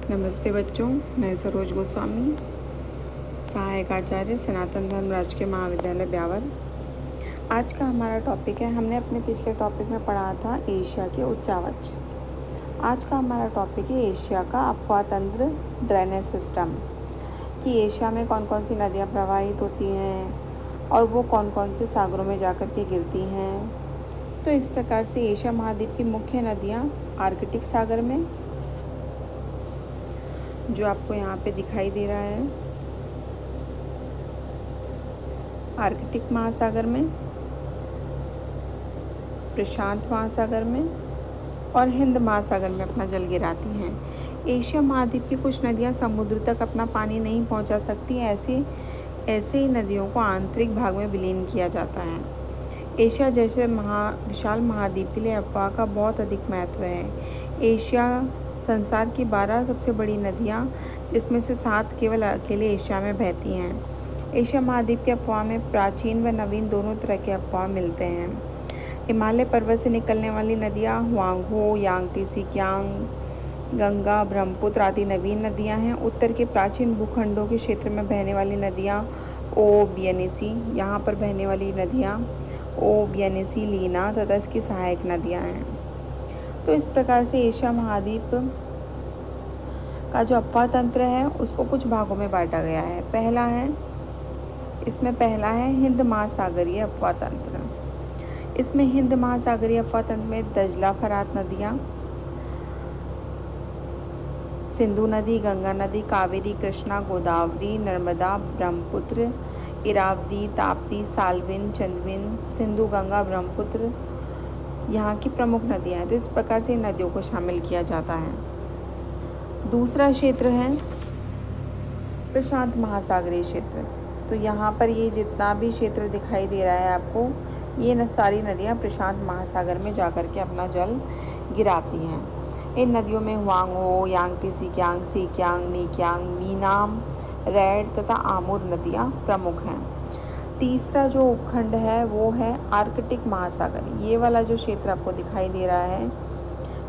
नमस्ते बच्चों, मैं सरोज गोस्वामी, सहायक आचार्य सनातन धर्म राजकीय महाविद्यालय ब्यावर। आज का हमारा टॉपिक है, हमने अपने पिछले टॉपिक में पढ़ा था एशिया के उच्चावच। आज का हमारा टॉपिक है एशिया का अपवाह तंत्र, ड्रेनेज सिस्टम, कि एशिया में कौन कौन सी नदियाँ प्रवाहित होती हैं और वो कौन कौन से सागरों में जाकर के गिरती हैं। तो इस प्रकार से एशिया महाद्वीप की मुख्य नदियाँ आर्कटिक सागर में, जो आपको यहाँ पे दिखाई दे रहा है, आर्कटिक महासागर में, प्रशांत महासागर में और हिंद महासागर में अपना जल गिराती हैं। एशिया महाद्वीप की कुछ नदियाँ समुद्र तक अपना पानी नहीं पहुँचा सकती, ऐसे ही नदियों को आंतरिक भाग में विलीन किया जाता है। एशिया जैसे विशाल महाद्वीप के लिए अपवाह का बहुत अधिक महत्व है। एशिया संसार की 12 सबसे बड़ी नदियाँ, जिसमें से 7 केवल अकेले एशिया में बहती हैं। एशिया महाद्वीप के अपवाह में प्राचीन व नवीन दोनों तरह के अपवाह मिलते हैं। हिमालय पर्वत से निकलने वाली नदियाँ हुआंगहो, यांगटी, सिकियांग, गंगा, ब्रह्मपुत्र आदि नवीन नदियाँ हैं। उत्तर के प्राचीन भूखंडों के क्षेत्र में बहने वाली नदियाँ ओब, यनिसी, यहाँ पर बहने वाली नदियाँ ओब, यनिसी, लीना तथा इसकी सहायक नदियाँ हैं। तो इस प्रकार से एशिया महाद्वीप का जो अपवाह तंत्र है उसको कुछ भागों में बांटा गया है। पहला है हिंद महासागरीय अपवाह तंत्र। इसमें हिंद महासागरीय अपवाह तंत्र में दजला, फरात नदियाँ, सिंधु नदी, गंगा नदी, कावेरी, कृष्णा, गोदावरी, नर्मदा, ब्रह्मपुत्र, इरावदी, ताप्ती, साल्विन, चंदविन, सिंधु, गंगा, ब्रह्मपुत्र यहाँ की प्रमुख नदियाँ हैं। तो इस प्रकार से इन नदियों को शामिल किया जाता है। दूसरा क्षेत्र है प्रशांत महासागरीय क्षेत्र। तो यहाँ पर ये जितना भी क्षेत्र दिखाई दे रहा है आपको, ये सारी नदियाँ प्रशांत महासागर में जाकर के अपना जल गिराती हैं। इन नदियों में हुआंगहो, यांगटी, सिकियांग, मीकियांग, मीनाम, रैड तथा आमुर नदियाँ प्रमुख हैं। तीसरा जो उपखंड है वो है आर्कटिक महासागर। ये वाला जो क्षेत्र आपको दिखाई दे रहा है,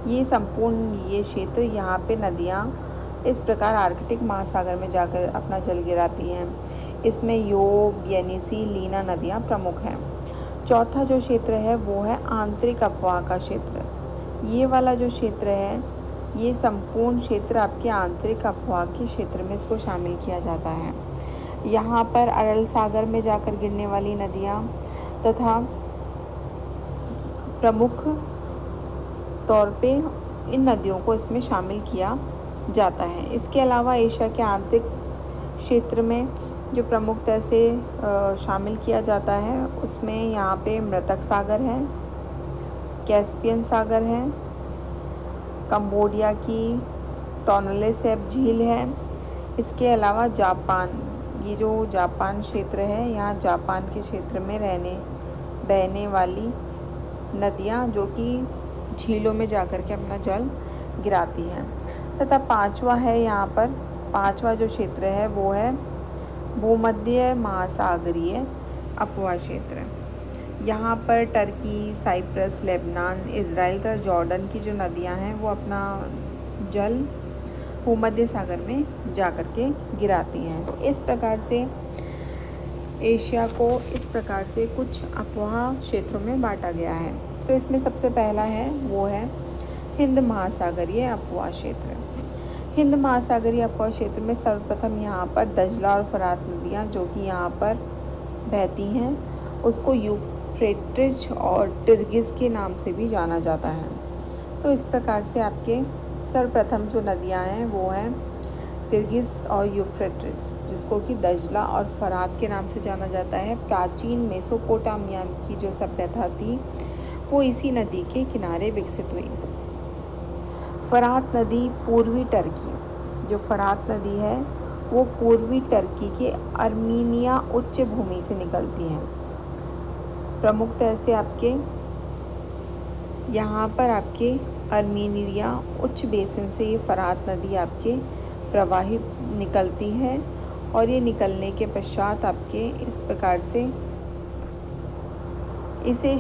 ये संपूर्ण ये क्षेत्र, यहाँ पे नदियाँ इस प्रकार आर्कटिक महासागर में जाकर अपना जल गिराती हैं। इसमें योब, यनिसी, लीना नदियाँ प्रमुख हैं। चौथा जो क्षेत्र है वो है आंतरिक अपवाह का क्षेत्र। ये वाला जो क्षेत्र है, ये संपूर्ण क्षेत्र आपके आंतरिक अपवाह के क्षेत्र में इसको शामिल किया जाता है। यहाँ पर अरल सागर में जाकर गिरने वाली नदियाँ तथा प्रमुख तौर पे इन नदियों को इसमें शामिल किया जाता है। इसके अलावा एशिया के आंतरिक क्षेत्र में जो प्रमुखता से शामिल किया जाता है, उसमें यहाँ पे मृतक सागर है, कैस्पियन सागर है, कंबोडिया की टोनले सैप झील है। इसके अलावा जापान, ये जो जापान क्षेत्र है, यहाँ जापान के क्षेत्र में बहने वाली नदियाँ जो कि झीलों में जाकर के अपना जल गिराती हैं। तथा पांचवा जो क्षेत्र है वो है भूमध्य महासागरीय अपवाह क्षेत्र। यहाँ पर टर्की, साइप्रस, लेबनान, इजराइल तथा जॉर्डन की जो नदियाँ हैं वो अपना जल भूमध्य सागर में जाकर के गिराती हैं। तो इस प्रकार से एशिया को इस प्रकार से कुछ अपवाह क्षेत्रों में बांटा गया है। तो इसमें सबसे पहला है वो है हिंद महासागरीय अपवाह क्षेत्र। हिंद महासागरीय अपवाह क्षेत्र में सर्वप्रथम यहाँ पर दजला और फरात नदियाँ जो कि यहाँ पर बहती हैं, उसको यूफ्रेटिस और टिग्रिस के नाम से भी जाना जाता है। तो इस प्रकार से आपके सर्वप्रथम जो नदियाँ हैं वो हैं टिग्रिस और यूफ्रेटिस, जिसको कि दजला और फरात के नाम से जाना जाता है। प्राचीन मेसोपोटामिया की जो सभ्यता थी वो इसी नदी के किनारे विकसित हुई। फरात नदी पूर्वी टर्की, जो फरात नदी है वो पूर्वी टर्की के अर्मीनिया उच्च भूमि से निकलती है। प्रमुखतः से आपके यहाँ पर आपके अर्मीनिया उच्च बेसिन से ये फरात नदी आपके प्रवाहित निकलती है और ये निकलने के पश्चात आपके इस प्रकार से इसे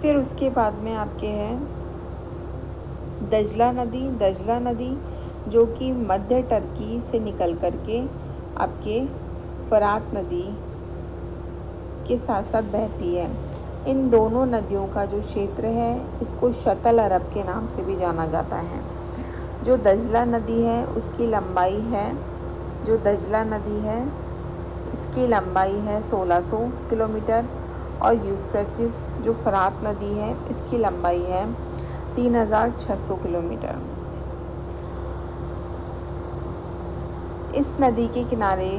फिर उसके बाद में आपके है दजला नदी जो कि मध्य टर्की से निकल करके आपके फरात नदी के साथ साथ बहती है। इन दोनों नदियों का जो क्षेत्र है इसको शतल अरब के नाम से भी जाना जाता है। जो दजला नदी है उसकी लंबाई है, जो दजला नदी है इसकी लंबाई है 1600 किलोमीटर और यूफ्रेटिस जो फरात नदी है इसकी लंबाई है 3600 किलोमीटर। इस नदी के किनारे,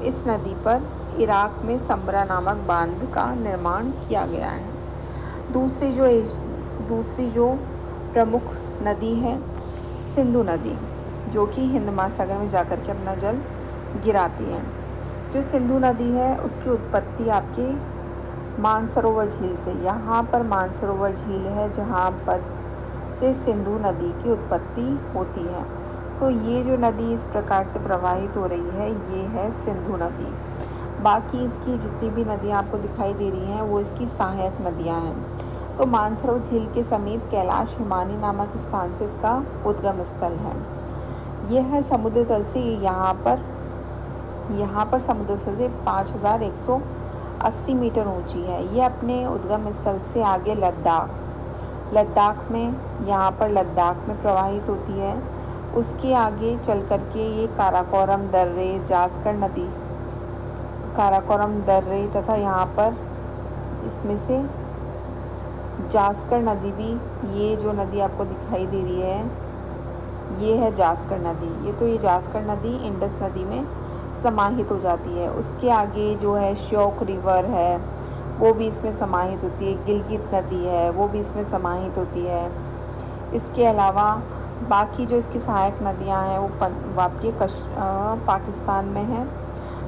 इस नदी पर इराक में संबरा नामक बांध का निर्माण किया गया है। दूसरी जो प्रमुख नदी है सिंधु नदी, जो कि हिंद महासागर में जाकर के अपना जल गिराती है। जो सिंधु नदी है उसकी उत्पत्ति आपके मानसरोवर झील से, यहाँ पर मानसरोवर झील है जहाँ पर से सिंधु नदी की उत्पत्ति होती है। तो ये जो नदी इस प्रकार से प्रवाहित हो रही है ये है सिंधु नदी। बाकी इसकी जितनी भी नदियाँ आपको दिखाई दे रही हैं वो इसकी सहायक नदियाँ हैं। तो मानसरोवर झील के समीप कैलाश हिमानी नामक स्थान से इसका उद्गम स्थल है। यह है समुद्र तल से यहाँ पर समुद्र तल से 5180 मीटर ऊंची है। ये अपने उद्गम स्थल से आगे लद्दाख में प्रवाहित होती है। उसके आगे चल करके ये काराकोरम दर्रे तथा यहाँ पर इसमें से जास्कर नदी भी, ये जो नदी आपको दिखाई दे रही है ये है जास्कर नदी। ये जास्कर नदी इंडस नदी में समाहित हो जाती है। उसके आगे जो है श्योक रिवर है वो भी इसमें समाहित होती है। गिलगित नदी है वो भी इसमें समाहित होती है। इसके अलावा बाकी जो इसकी सहायक नदियां हैं वो आपके पाकिस्तान में हैं।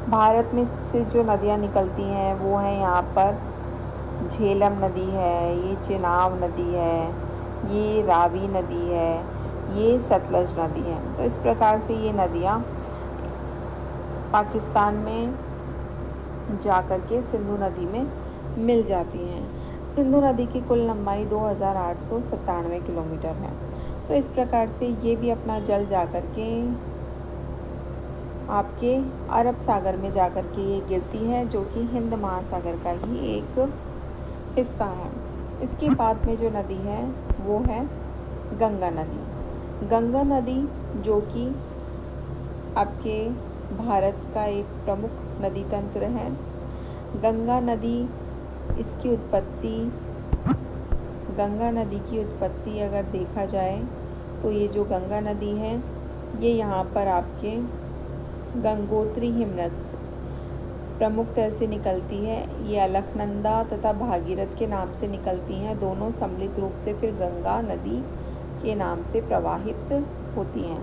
भारत में से जो नदियां निकलती हैं वो हैं यहाँ पर झेलम नदी है, ये चेनाब नदी है, ये रावी नदी है, ये सतलज नदी है। तो इस प्रकार से ये नदियाँ पाकिस्तान में जाकर के सिंधु नदी में मिल जाती हैं। सिंधु नदी की कुल लंबाई 2897 किलोमीटर है। तो इस प्रकार से ये भी अपना जल जाकर के आपके अरब सागर में जाकर के ये गिरती है, जो कि हिंद महासागर का ही एक हिस्सा है। इसके बाद में जो नदी है वो है गंगा नदी। गंगा नदी जो कि आपके भारत का एक प्रमुख नदी तंत्र है। गंगा नदी की उत्पत्ति अगर देखा जाए तो ये जो गंगा नदी है ये यहाँ पर आपके गंगोत्री हिमनद प्रमुखतः से निकलती है। ये अलकनंदा तथा भागीरथ के नाम से निकलती हैं। दोनों सम्मिलित रूप से फिर गंगा नदी के नाम से प्रवाहित होती हैं।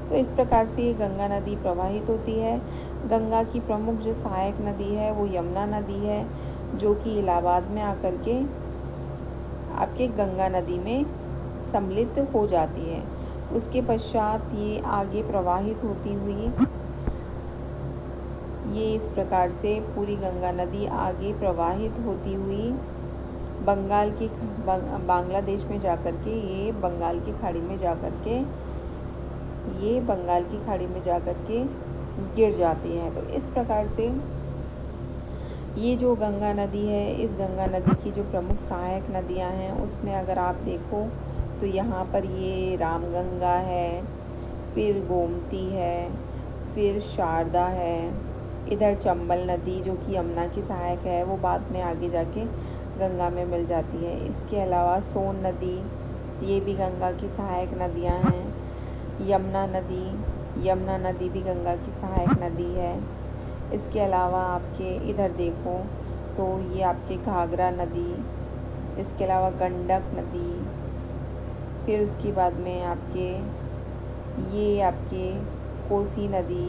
तो इस प्रकार से ये गंगा नदी प्रवाहित होती है। गंगा की प्रमुख जो सहायक नदी है वो यमुना नदी है, जो कि इलाहाबाद में आकर के आपके गंगा नदी में सम्मिलित हो जाती है। उसके पश्चात ये आगे प्रवाहित होती हुई ये इस प्रकार से पूरी गंगा नदी आगे प्रवाहित होती हुई बांग्लादेश में जाकर के ये बंगाल की खाड़ी में जाकर के गिर जाती है। तो इस प्रकार से ये जो गंगा नदी है, इस गंगा नदी की जो प्रमुख सहायक नदियां हैं उसमें अगर आप देखो तो यहाँ पर ये रामगंगा है, फिर गोमती है, फिर शारदा है। इधर चंबल नदी जो कि यमुना की सहायक है वो बाद में आगे जाके गंगा में मिल जाती है। इसके अलावा सोन नदी, ये भी गंगा की सहायक नदियाँ हैं। यमुना नदी भी गंगा की सहायक नदी है। इसके अलावा आपके इधर देखो तो ये आपके घाघरा नदी, इसके अलावा गंडक नदी, फिर उसके बाद में आपके कोसी नदी,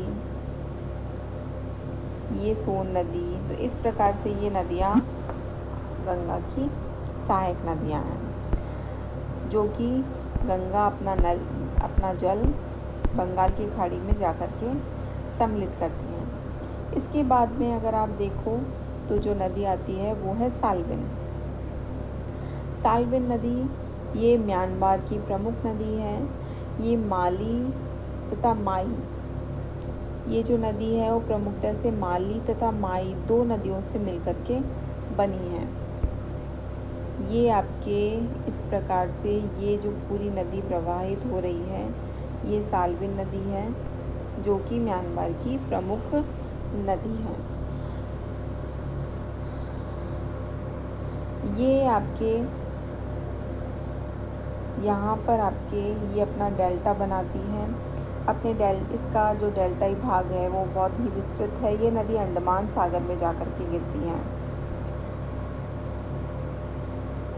ये सोन नदी। तो इस प्रकार से ये नदियाँ गंगा की सहायक नदियाँ हैं, जो कि गंगा अपना जल बंगाल की खाड़ी में जाकर के सम्मिलित करती हैं। इसके बाद में अगर आप देखो तो जो नदी आती है वो है साल्विन नदी। ये म्यांमार की प्रमुख नदी है। ये माली तथा माई, ये जो नदी है वो प्रमुखता से माली तथा माई 2 नदियों से मिलकर के बनी है। ये आपके इस प्रकार से ये जो पूरी नदी प्रवाहित हो रही है ये साल्विन नदी है, जो कि म्यांमार की प्रमुख नदी है। ये आपके यहाँ पर आपके ये अपना डेल्टा बनाती है। इसका जो डेल्टाई भाग है वो बहुत ही विस्तृत है। ये नदी अंडमान सागर में जाकर के गिरती है।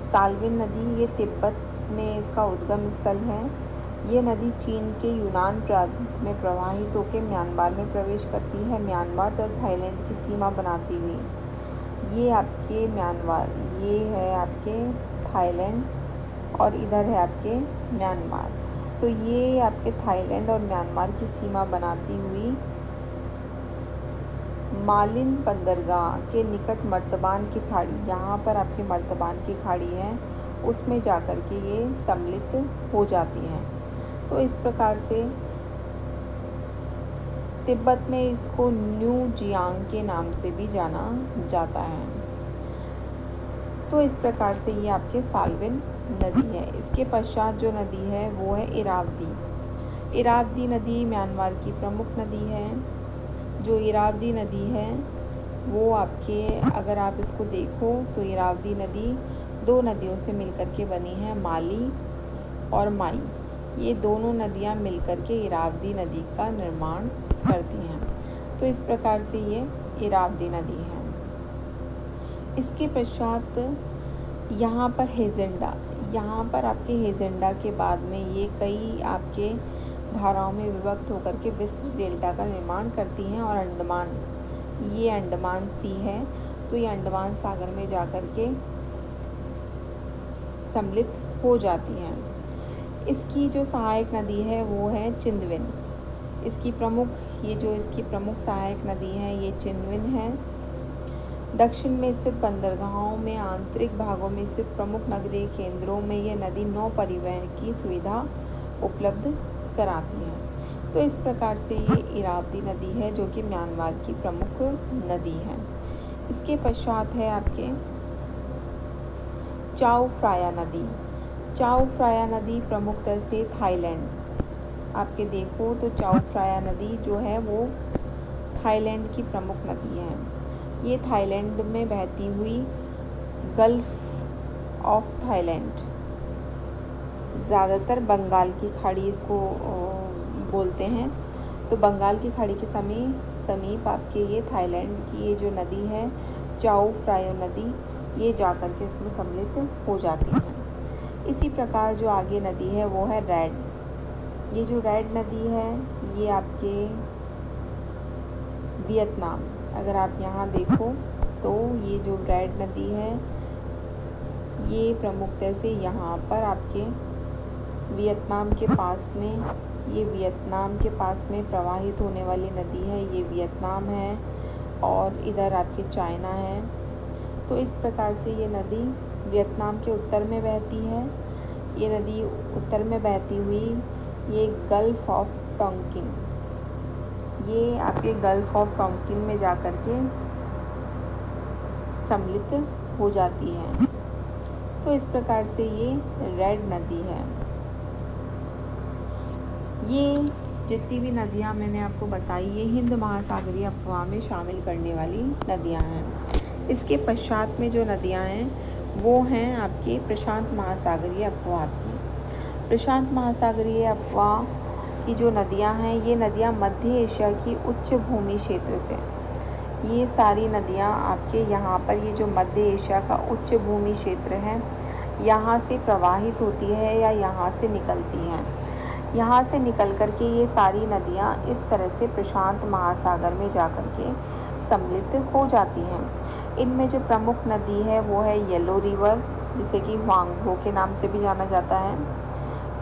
साल्विन नदी ये तिब्बत में इसका उद्गम स्थल है। ये नदी चीन के यूनान प्रांत में प्रवाहित होकर म्यांमार में प्रवेश करती है, म्यांमार तथा थाईलैंड की सीमा बनाती हुई। ये आपके म्यांमार, ये है आपके थाईलैंड और इधर है आपके म्यांमार। तो ये आपके थाईलैंड और म्यांमार की सीमा बनाती हुई मालिन बंदरगाह के निकट मर्तबान की खाड़ी, यहाँ पर आपकी मर्तबान की खाड़ी है, उसमें जाकर के ये सम्मिलित हो जाती हैं। तो इस प्रकार से तिब्बत में इसको न्यू जियांग के नाम से भी जाना जाता है। तो इस प्रकार से ये आपके साल्विन नदी है। इसके पश्चात जो नदी है वो है इरावदी। इरावदी नदी म्यांमार की प्रमुख नदी है। जो इरावदी नदी है वो आपके, अगर आप इसको देखो तो इरावदी नदी 2 नदियों से मिलकर के बनी है, माली और माई। ये दोनों नदियाँ मिलकर के इरावदी नदी का निर्माण करती हैं। तो इस प्रकार से ये इरावदी नदी है। इसके पश्चात यहाँ पर हेजेंडा, यहाँ पर आपके हेजेंडा के बाद में ये कई आपके धाराओं में विभक्त होकर के विस्तृत डेल्टा का निर्माण करती हैं। और अंडमान, ये अंडमान सी है, तो ये अंडमान सागर में जाकर के सम्मिलित हो जाती हैं। इसकी जो सहायक नदी है वो है चिंदविन। इसकी प्रमुख सहायक नदी है ये चिंदविन है। दक्षिण में स्थित बंदरगाहों में आंतरिक भागों में स्थित प्रमुख नगरीय केंद्रों में ये नदी नौ परिवहन की सुविधा उपलब्ध कराती है। तो इस प्रकार से ये इरावदी नदी है जो कि म्यांमार की प्रमुख नदी है। इसके पश्चात है आपके चाओ फ्राया नदी। चाओ फ्राया नदी प्रमुखतः से थाईलैंड, आपके देखो तो चाओ फ्राया नदी जो है वो थाईलैंड की प्रमुख नदी है। ये थाईलैंड में बहती हुई गल्फ ऑफ थाईलैंड, ज़्यादातर बंगाल की खाड़ी इसको बोलते हैं। तो बंगाल की खाड़ी के समीप आपके ये थाईलैंड की ये जो नदी है चाओ फ्राया नदी, ये जाकर के इसमें सम्मिलित हो जाती हैं। इसी प्रकार जो आगे नदी है वो है रेड। ये जो रेड नदी है ये आपके वियतनाम, अगर आप यहाँ देखो तो ये जो रेड नदी है ये प्रमुखतः से यहाँ पर आपके वियतनाम के पास में, ये वियतनाम के पास में प्रवाहित होने वाली नदी है। ये वियतनाम है और इधर आपके चाइना है। तो इस प्रकार से ये नदी वियतनाम के उत्तर में बहती है। ये नदी उत्तर में बहती हुई ये गल्फ ऑफ टोंकिन, ये आपके गल्फ ऑफ टोंकिन में जाकर के सम्मिलित हो जाती है। तो इस प्रकार से ये रेड नदी है। ये जितनी भी नदियाँ मैंने आपको बताई ये हिंद महासागरीय अपवाह में शामिल करने वाली नदियाँ हैं। इसके पश्चात में जो नदियाँ हैं वो हैं आपके प्रशांत महासागरीय अपवाह की। प्रशांत महासागरीय अपवाह की जो नदियाँ हैं ये नदियाँ मध्य एशिया की उच्च भूमि क्षेत्र से, ये सारी नदियाँ आपके यहाँ पर ये जो मध्य एशिया का उच्च भूमि क्षेत्र है यहाँ से प्रवाहित होती है या यहाँ से निकलती हैं। यहाँ से निकल कर के ये सारी नदियाँ इस तरह से प्रशांत महासागर में जाकर के सम्मिलित हो जाती हैं। इनमें जो प्रमुख नदी है वो है येलो रिवर, जिसे कि हुआंगहो के नाम से भी जाना जाता है,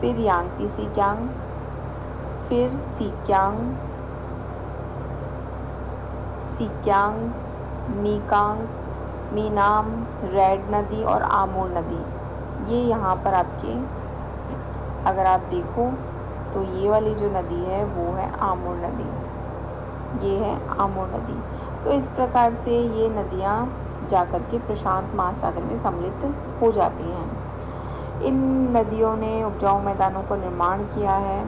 फिर यांगती सीक्यांग, फिर सीक्यांग, मीकांग, मीनाम, रेड नदी और आमो नदी, ये यहाँ पर आपके अगर आप देखो तो ये वाली जो नदी है वो है आमूर नदी, ये है आमूर नदी। तो इस प्रकार से ये नदियाँ जाकर के प्रशांत महासागर में सम्मिलित हो जाती हैं। इन नदियों ने उपजाऊ मैदानों का निर्माण किया है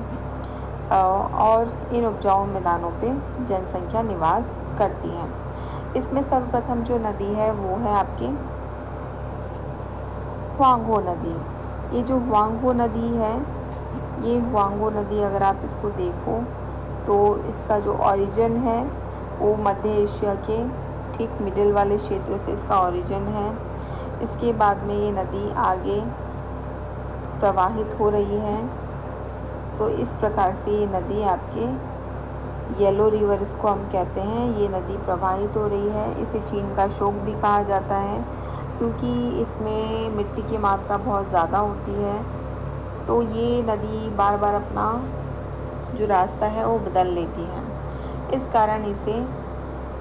और इन उपजाऊ मैदानों पे जनसंख्या निवास करती है। इसमें सर्वप्रथम जो नदी है वो है आपकी हुआंगहो नदी। ये जो हुआंगहो नदी है, ये हुआंगहो नदी अगर आप इसको देखो तो इसका जो ओरिजिन है वो मध्य एशिया के ठीक मिडिल वाले क्षेत्र से इसका ओरिजिन है। इसके बाद में ये नदी आगे प्रवाहित हो रही है। तो इस प्रकार से ये नदी आपके येलो रिवर इसको हम कहते हैं, ये नदी प्रवाहित हो रही है। इसे चीन का शोक भी कहा जाता है क्योंकि इसमें मिट्टी की मात्रा बहुत ज़्यादा होती है। तो ये नदी बार बार अपना जो रास्ता है वो बदल लेती है, इस कारण इसे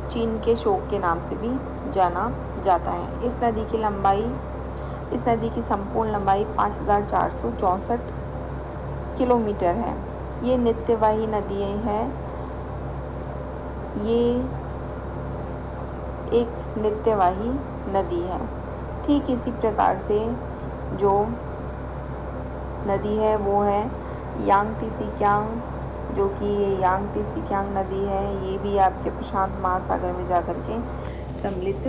चीन के शोक के नाम से भी जाना जाता है। इस नदी की संपूर्ण लंबाई 5464 किलोमीटर है। ये नित्यवाही नदी है, ये एक नित्यवाही नदी है। ठीक इसी प्रकार से जो नदी है वो है यांगत्से-कियांग, जो कि ये यांगत्से-कियांग नदी है, ये भी आपके प्रशांत महासागर में जाकर के सम्मिलित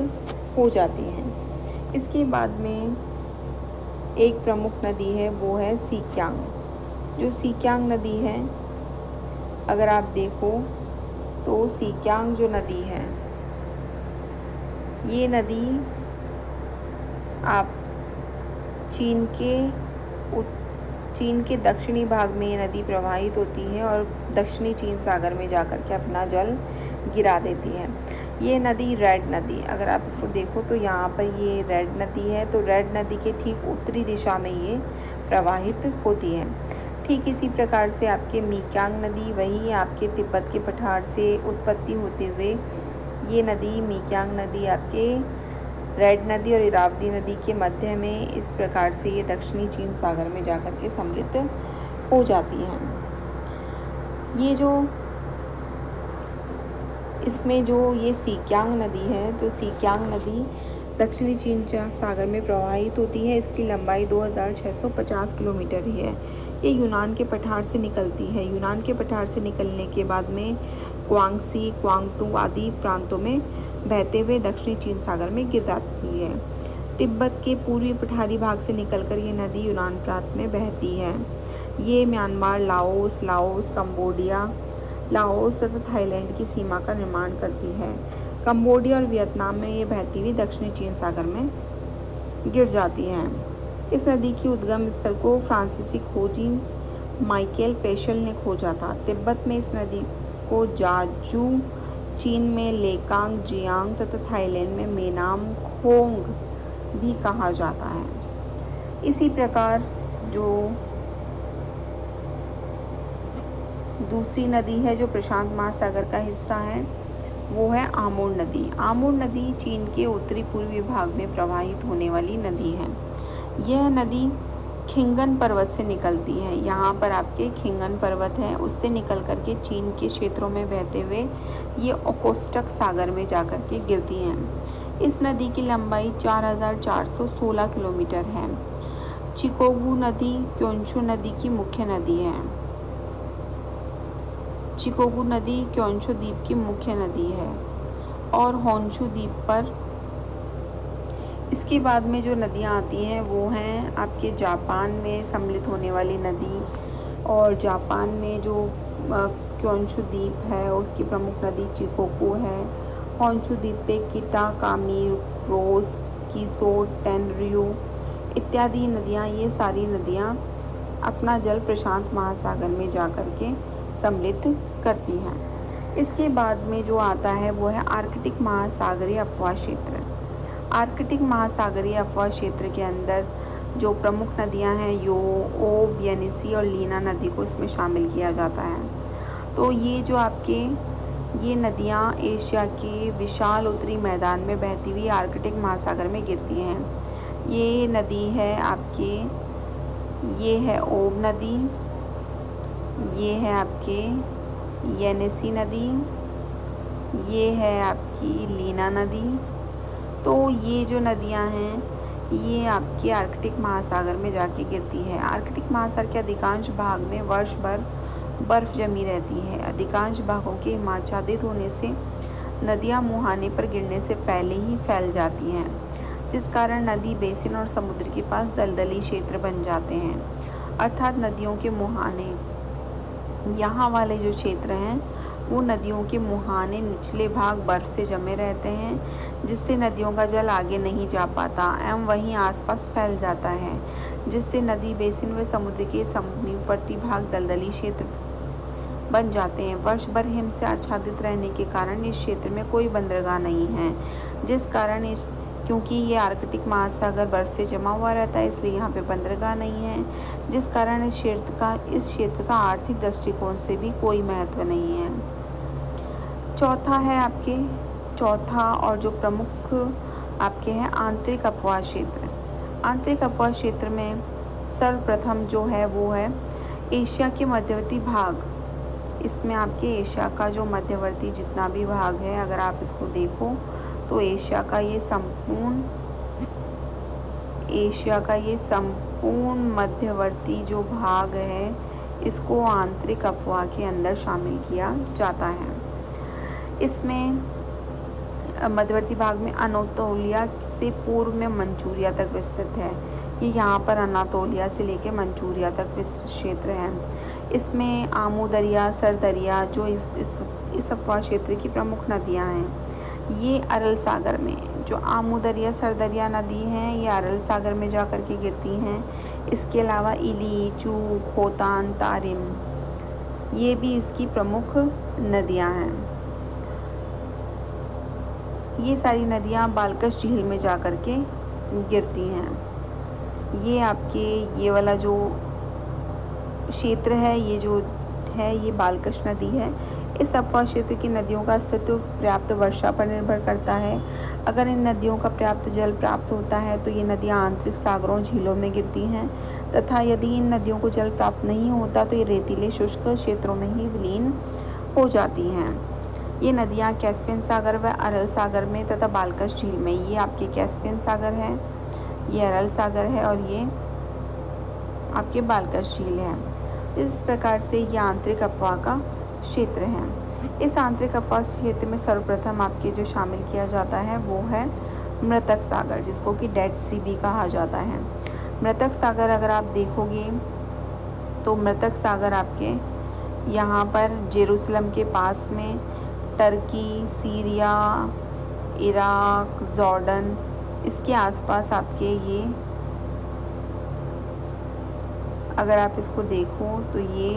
हो जाती हैं। इसके बाद में एक प्रमुख नदी है वो है सीकियांग। जो सीकियांग नदी है अगर आप देखो तो सीकियांग जो नदी है, ये नदी आप चीन के दक्षिणी भाग में ये नदी प्रवाहित होती है और दक्षिणी चीन सागर में जाकर के अपना जल गिरा देती है। ये नदी रेड नदी, अगर आप इसको देखो तो यहाँ पर ये रेड नदी है, तो रेड नदी के ठीक उत्तरी दिशा में ये प्रवाहित होती है। ठीक इसी प्रकार से आपके मीक्यांग नदी, वही आपके तिब्बत के पठार से उत्पत्ति होते हुए ये नदी मीक्यांग नदी आपके रेड नदी और इरावदी नदी के मध्य में इस प्रकार से ये दक्षिणी चीन सागर में जाकर के सम्मिलित हो जाती हैं। ये जो इसमें जो ये सीकियांग नदी है, तो सीकियांग नदी दक्षिणी चीन सागर में प्रवाहित होती है। इसकी लंबाई 2650 किलोमीटर ही है। ये यूनान के पठार से निकलती है। यूनान के पठार से निकलने के बाद में क्वांगसी, क्वांगटू आदि प्रांतों में बहते हुए दक्षिणी चीन सागर में गिर जाती है। तिब्बत के पूर्वी पठारी भाग से निकलकर ये नदी यूनान प्रांत में बहती है। ये म्यांमार, लाओस, कंबोडिया, लाओस तथा थाईलैंड की सीमा का निर्माण करती है। कंबोडिया और वियतनाम में ये बहती हुई दक्षिणी चीन सागर में गिर जाती है। इस नदी की उद्गम स्थल को फ्रांसीसी खोजी माइकल पेशल ने खोजा था। तिब्बत में इस नदी को जाजू, चीन में लेकांग जियांग तथा थाईलैंड में मेनाम खोंग भी कहा जाता है। इसी प्रकार जो दूसरी नदी है जो प्रशांत महासागर का हिस्सा है वो है आमूर नदी। आमूर नदी चीन के उत्तरी पूर्वी भाग में प्रवाहित होने वाली नदी है। यह नदी खिंगन पर्वत से निकलती है। यहाँ पर आपके खिंगन पर्वत है, उससे निकल करके चीन के क्षेत्रों में बहते हुए ये ओखोत्स्क सागर में जाकर के गिरती हैं। इस नदी की लंबाई 4416 किलोमीटर है। चिकोगू नदी क्योंशू नदी की मुख्य नदी है। चिकोगू नदी क्योंशू द्वीप की मुख्य नदी है और होन्शू द्वीप पर। इसके बाद में जो नदियाँ आती हैं वो हैं आपके जापान में सम्मिलित होने वाली नदी, और जापान में जो क्योंशू द्वीप है उसकी प्रमुख नदी चिकोगू है। होन्शू द्वीप पे किटाकामी, रोस, कीसो, टेनरियो इत्यादि नदियाँ, ये सारी नदियाँ अपना जल प्रशांत महासागर में जाकर के सम्मिलित करती हैं। इसके बाद में जो आता है वो है आर्कटिक महासागरीय अपवाह क्षेत्र। आर्कटिक महासागरीय अपवाह क्षेत्र के अंदर जो प्रमुख नदियां हैं ओब, येनिसी और लीना नदी को इसमें शामिल किया जाता है। तो ये जो आपके ये नदियां एशिया के विशाल उत्तरी मैदान में बहती हुई आर्कटिक महासागर में गिरती हैं। ये नदी है आपके, ये है ओब नदी, ये है आपके येनिसी नदी, ये है आपकी लीना नदी। तो ये जो नदियां हैं ये आपके आर्कटिक महासागर में जाके गिरती है। आर्कटिक महासागर के अधिकांश भाग में वर्ष भर बर्फ जमी रहती है। अधिकांश भागों के हिमाच्छादित होने से नदियां मुहाने पर गिरने से पहले ही फैल जाती हैं, जिस कारण नदी बेसिन और समुद्र के पास दलदली क्षेत्र बन जाते हैं। अर्थात नदियों के मुहाने, यहाँ वाले जो क्षेत्र हैं वो नदियों के मुहाने निचले भाग बर्फ से जमे रहते हैं, जिससे नदियों का जल आगे नहीं जा पाता एवं वहीं आसपास फैल जाता है, जिससे नदी बेसिन व समुद्र के समीपवर्ती भाग दलदली क्षेत्र बन जाते हैं। वर्ष भर हिम से आच्छादित रहने के कारण इस क्षेत्र में कोई बंदरगाह नहीं है, जिस कारण क्योंकि ये आर्कटिक महासागर बर्फ से जमा हुआ रहता है, इसलिए यहाँ पे बंदरगाह नहीं है, जिस कारण इस क्षेत्र का आर्थिक दृष्टिकोण से भी कोई महत्व नहीं है। चौथा और जो प्रमुख आपके हैं आंतरिक अपवाह क्षेत्र। आंतरिक अपवाह क्षेत्र में सर्वप्रथम जो है वो है एशिया के मध्यवर्ती भाग। इसमें आपके एशिया का जो मध्यवर्ती जितना भी भाग है, अगर आप इसको देखो तो एशिया का ये संपूर्ण मध्यवर्ती जो भाग है इसको आंतरिक अपवाह के अंदर शामिल किया जाता है। इसमें मध्यवर्ती भाग में अनातोलिया से पूर्व में मंचूरिया तक विस्तृत है। ये यहाँ पर अनातोलिया से लेकर मंचूरिया तक विस्तृत क्षेत्र है। इसमें आमू दरिया, सर दरिया जो इस अपवाह क्षेत्र की प्रमुख नदियाँ हैं। ये अरल सागर में जो आमू दरिया, सर दरिया नदी हैं ये अरल सागर में जा कर के गिरती हैं। इसके अलावा इली, चू, खोतान, तारिम ये भी इसकी प्रमुख नदियाँ हैं। ये सारी नदियाँ बालकश झील में जा कर के गिरती हैं। ये आपके ये वाला जो क्षेत्र है ये बालकश नदी है। इस अपवाह क्षेत्र की नदियों का अस्तित्व पर्याप्त वर्षा पर निर्भर करता है। अगर इन नदियों का पर्याप्त जल प्राप्त होता है तो ये नदियाँ आंतरिक सागरों, झीलों में गिरती हैं, तथा यदि इन नदियों को जल प्राप्त नहीं होता तो ये रेतीले शुष्क क्षेत्रों में ही विलीन हो जाती हैं। ये नदियाँ कैस्पियन सागर व अरल सागर में तथा बालकश झील में, ये आपके कैस्पियन सागर है, ये अरल सागर है और ये आपके बालकश झील है। इस प्रकार से ये आंतरिक अपवाह का क्षेत्र है। इस आंतरिक अपवाह क्षेत्र में सर्वप्रथम आपके जो शामिल किया जाता है वो है मृतक सागर, जिसको कि डेड सी भी कहा जाता है। मृतक सागर अगर आप देखोगे तो मृतक सागर आपके यहाँ पर जेरूसलम के पास में टर्की, सीरिया, इराक, जॉर्डन इसके आसपास आपके ये, अगर आप इसको देखो तो ये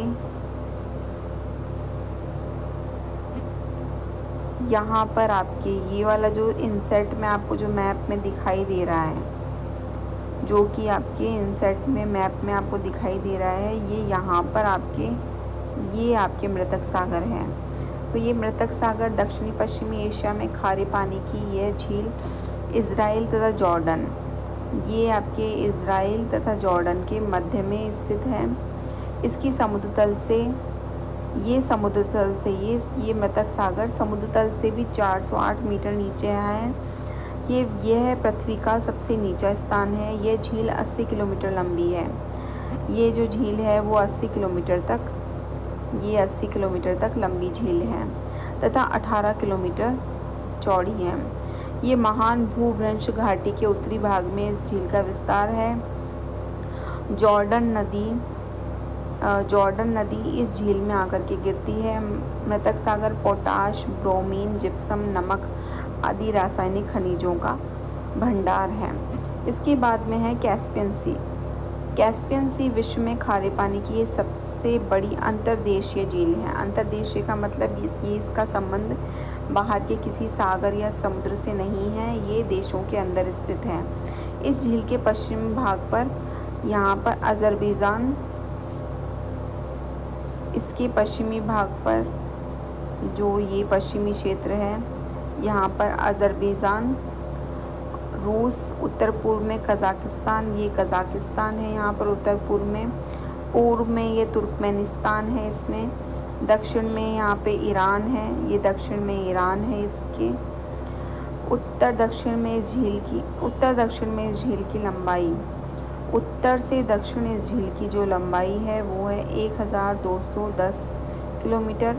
यहाँ पर आपके ये वाला जो इंसेट में आपको जो मैप में दिखाई दे रहा है, जो कि आपके इंसेट में मैप में आपको दिखाई दे रहा है, ये यहाँ पर ये आपके मृतक सागर है। तो ये मृतक सागर दक्षिणी पश्चिमी एशिया में खारे पानी की यह झील इज़राइल तथा जॉर्डन, ये आपके इज़राइल तथा जॉर्डन के मध्य में स्थित है। इसकी समुद्र तल से ये मृतक सागर समुद्र तल से भी 408 मीटर नीचे है। यह पृथ्वी का सबसे नीचा स्थान है। यह झील 80 किलोमीटर लंबी है। ये जो झील है वो 80 किलोमीटर तक लंबी झील है तथा 18 किलोमीटर चौड़ी है। ये महान भूभ्रंश घाटी के उत्तरी भाग में इस झील का विस्तार है। जॉर्डन नदी इस झील में आकर के गिरती है। मृतक सागर पोटाश, ब्रोमीन, जिप्सम, नमक आदि रासायनिक खनिजों का भंडार है। इसके बाद में है कैस्पियन सी। कैस्पियन सी विश्व में खारे पानी की ये सबसे बड़ी अंतर्देशीय झील है। अंतर्देशीय का मतलब ये इसका संबंध बाहर के किसी सागर या समुद्र से नहीं है, ये देशों के अंदर स्थित है। इस झील के पश्चिमी भाग पर यहाँ पर अज़रबैजान, इसके पश्चिमी भाग पर जो ये पश्चिमी क्षेत्र है यहाँ पर अज़रबैजान रूस, उत्तर पूर्व में कज़ाकिस्तान, ये कज़ाकिस्तान है यहाँ पर उत्तर पूर्व में। पूर्व में ये तुर्कमेनिस्तान है, इसमें दक्षिण में यहाँ पे ईरान है, ये दक्षिण में ईरान है इसके। उत्तर दक्षिण में इस झील की लंबाई, उत्तर से दक्षिण इस झील की जो लंबाई है वो है 1210 किलोमीटर।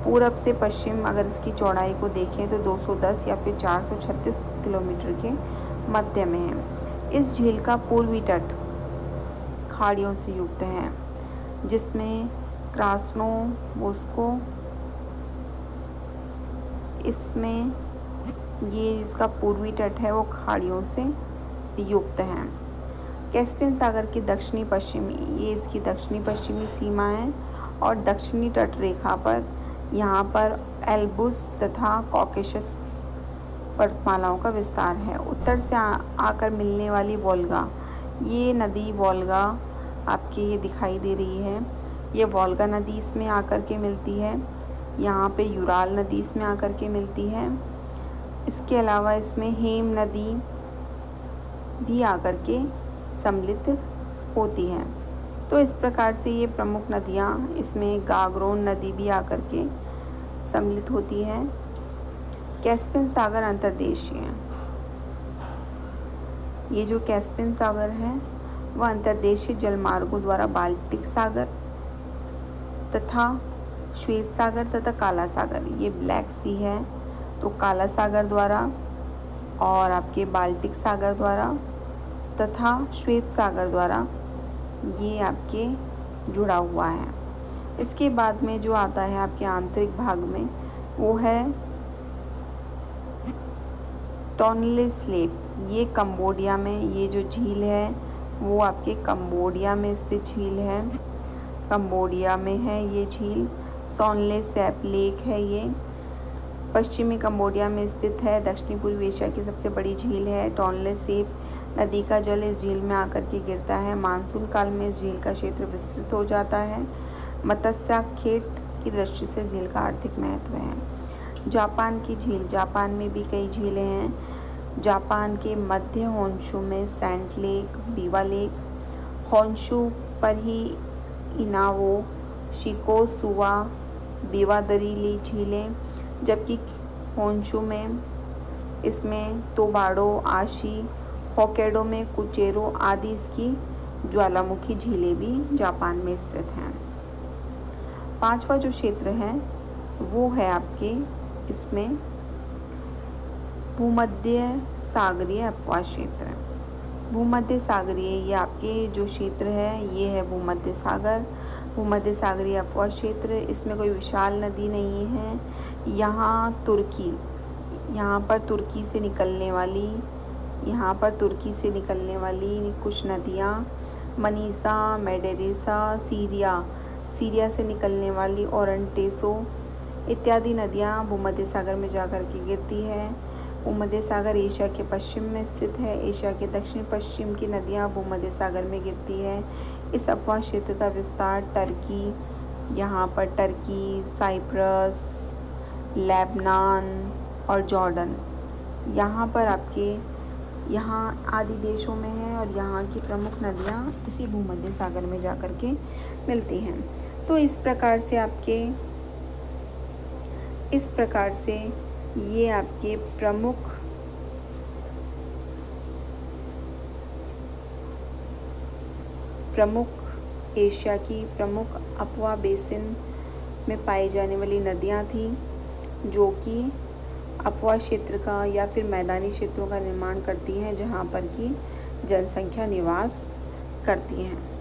पूरब से पश्चिम अगर इसकी चौड़ाई को देखें तो 210 या फिर 436 किलोमीटर के मध्य में है। इस झील का पूर्वी तट खाड़ियों से युक्त है, जिसमें क्रास्नोवोस्को, इसमें ये इसका पूर्वी तट है वो खाड़ियों से युक्त है। कैस्पियन सागर की दक्षिणी पश्चिमी, ये इसकी दक्षिणी पश्चिमी सीमा है और दक्षिणी तट रेखा पर यहाँ पर एल्ब्रुस तथा कॉकेशस पर्वतमालाओं का विस्तार है। उत्तर से आकर मिलने वाली वोल्गा, ये नदी वोल्गा आपके ये दिखाई दे रही है, ये वोल्गा नदी इसमें आकर के मिलती है। यहाँ पे यूराल नदी इसमें आकर के मिलती है। इसके अलावा इसमें हेम नदी भी आकर के सम्मिलित होती हैं। तो इस प्रकार से ये प्रमुख नदियाँ, इसमें गागरोन नदी भी आकर के सम्मिलित होती है। कैस्पियन सागर अंतर्देशीय, ये जो कैस्पियन सागर है वह अंतर्देशीय जलमार्गों द्वारा बाल्टिक सागर तथा श्वेत सागर तथा काला सागर, ये ब्लैक सी है तो काला सागर द्वारा और आपके बाल्टिक सागर द्वारा तथा श्वेत सागर द्वारा ये आपके जुड़ा हुआ है। इसके बाद में जो आता है आपके आंतरिक भाग में वो है टोनले स्लेप, ये कंबोडिया में, ये जो झील है वो आपके कंबोडिया में स्थित झील है, कंबोडिया में है ये झील। सोनले सैप लेक है, ये पश्चिमी कंबोडिया में स्थित है, दक्षिणी पूर्व एशिया की सबसे बड़ी झील है। टोनले सैप नदी का जल इस झील में आकर के गिरता है। मानसून काल में इस झील का क्षेत्र विस्तृत हो जाता है। मत्स्याखेट की दृष्टि से झील का आर्थिक महत्व है। जापान की झील, जापान में भी कई झीलें हैं। जापान के मध्य होन्शु में सेंट लेक, बीवा लेक, होन्शु पर ही इनावो, शिकोसुवा, बिवादरी झीलें, जबकि होन्शु में इसमें तोबाडो, आशी, होक्काइडो में कुचेरो आदि इसकी ज्वालामुखी झीलें भी जापान में स्थित हैं। पांचवा जो क्षेत्र है वो है आपके इसमें भूमध्य सागरीय अपवास क्षेत्र। भूमध्य सागरीय, ये आपके जो क्षेत्र है ये है भूमध्य सागर, भूमध्य सागरीय अपवास क्षेत्र। इसमें कोई विशाल नदी नहीं है। यहाँ पर तुर्की से निकलने वाली कुछ नदियाँ, मनीसा, मेडेरेसा, सीरिया से निकलने वाली ओरंटेसो इत्यादि नदियाँ भूमध्य सागर में जाकर के गिरती है। भूमध्य सागर एशिया के पश्चिम में स्थित है। एशिया के दक्षिण पश्चिम की नदियाँ भूमध्य सागर में गिरती है। इस अपवास क्षेत्र का विस्तार टर्की, यहाँ पर टर्की, साइप्रस, लेबनान और जॉर्डन, यहाँ पर आपके यहाँ आदि देशों में है और यहाँ की प्रमुख नदियाँ इसी भूमध्य सागर में जाकर के मिलती हैं। तो इस प्रकार से ये आपके प्रमुख एशिया की प्रमुख अपवा बेसिन में पाई जाने वाली नदियाँ थीं, जो कि अपवा क्षेत्र का या फिर मैदानी क्षेत्रों का निर्माण करती हैं, जहाँ पर कि जनसंख्या निवास करती हैं।